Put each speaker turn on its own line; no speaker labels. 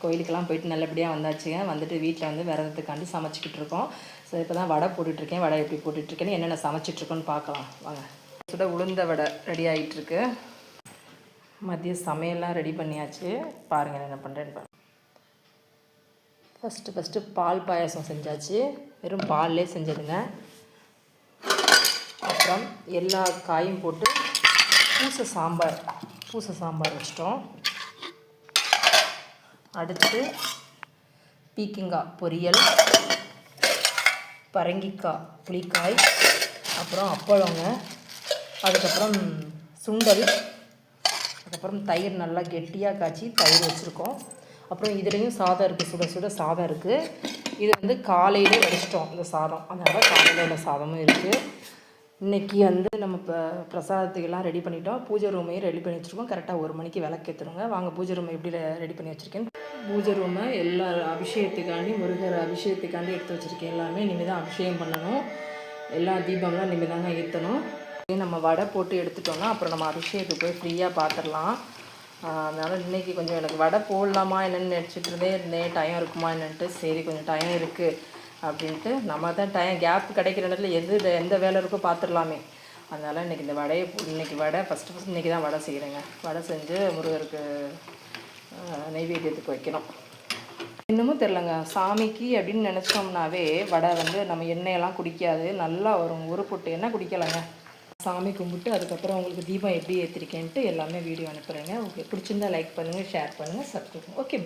கோயிலுக்கெல்லாம் போயிட்டு நல்லபடியாக வந்தாச்சுங்க. வந்துட்டு வீட்டில் வந்து விரதத்துக்காண்டி சமைச்சிக்கிட்டு இருக்கோம். ஸோ இப்போ தான் வடை போட்டுட்ருக்கேன். வடை எப்படி போட்டுட்ருக்கேன்னு என்னென்ன சமைச்சிட்ருக்கோன்னு பார்க்கலாம் வாங்க. சுட உளுந்த வடை ரெடி ஆகிட்டுருக்கு. மதியம் சமையல்லாம் ரெடி பண்ணியாச்சு. பாருங்கள் என்ன பண்ணுறேன்னு பாருங்கள். ஃபஸ்ட்டு பால் பாயாசம் செஞ்சாச்சு. வெறும் பால்லே செஞ்சதுங்க. அப்புறம் எல்லா காயும் போட்டு பூசை சாம்பார் வச்சிட்டோம். அடுத்து பீக்கங்காய் பொரியல், பரங்கிக்காய் புளிக்காய், அப்புறம் அப்பளங்க, அதுக்கப்புறம் சுண்டல், அதுக்கப்புறம் தயிர் நல்லா கெட்டியாக காய்ச்சி தயிர் வச்சுருக்கோம். அப்புறம் இதுலேயும் சாதம் இருக்குது, சுட சுட சாதம் இருக்குது. இது வந்து காலையிலே வடிச்சிட்டோம் இந்த சாதம், அதனால் காலையில் உள்ள சாதமும் இருக்குது. இன்றைக்கி வந்து நம்ம இப்போ பிரசாதத்துக்கெல்லாம் ரெடி பண்ணிட்டோம். பூஜை ரூமையும் ரெடி பண்ணி வச்சுருக்கோம். கரெக்டாக 1 மணிக்கு விளக்கேற்றுருங்க. வாங்க பூஜை ரூமை எப்படி ரெடி பண்ணி வச்சுருக்கேன். பூஜை ரூமை எல்லா அபிஷேகத்துக்காண்டி, முருகர் அபிஷேகத்துக்காண்டி எடுத்து வச்சுருக்கேன். எல்லாமே இனிமேல் தான் அபிஷேகம் பண்ணணும். எல்லா தீபம்லாம் இனிமேல் தாங்க ஏற்றணும். நம்ம வடை போட்டு எடுத்துட்டோம்னா அப்புறம் நம்ம அபிஷேகத்துக்கு போய் ஃப்ரீயாக பார்த்துடலாம். அதனால் இன்றைக்கி கொஞ்சம் எனக்கு வடை போடலாமா என்னென்னு நினச்சிட்டு இருந்தேன். டைம் இருக்குமா என்னென்ட்டு. சரி கொஞ்சம் டைம் இருக்குது அப்படின்ட்டு நம்ம தான் டைம் கேப் கிடைக்கிற இடத்துல எந்த வேலை இருக்கோ பார்த்துடலாமே. அதனால் இன்றைக்கி வடை ஃபஸ்ட்டு இன்றைக்கி தான் வடை செய்கிறேங்க. வடை செஞ்சு முருகருக்கு நெய்வேத்தியத்துக்கு வைக்கணும். இன்னமும் தெரிலங்க, சாமிக்கு அப்படின்னு நினச்சோம்னாவே வடை வந்து நம்ம எண்ணெயெல்லாம் குடிக்காது, நல்லா வரும். ஒரு பொட்டு எண்ணெய் குடிக்கலைங்க. சாமி கும்பிட்டு அதுக்கப்புறம் உங்களுக்கு தீபம் எப்படி ஏற்றிருக்கேன்ட்டு எல்லாமே வீடியோ அனுப்புகிறேங்க. ஓகே, பிடிச்சிருந்தா லைக் பண்ணுங்கள், ஷேர் பண்ணுங்கள், சப்ஸ்கிரைப் பண்ணுங்கள். ஓகே, பாய்.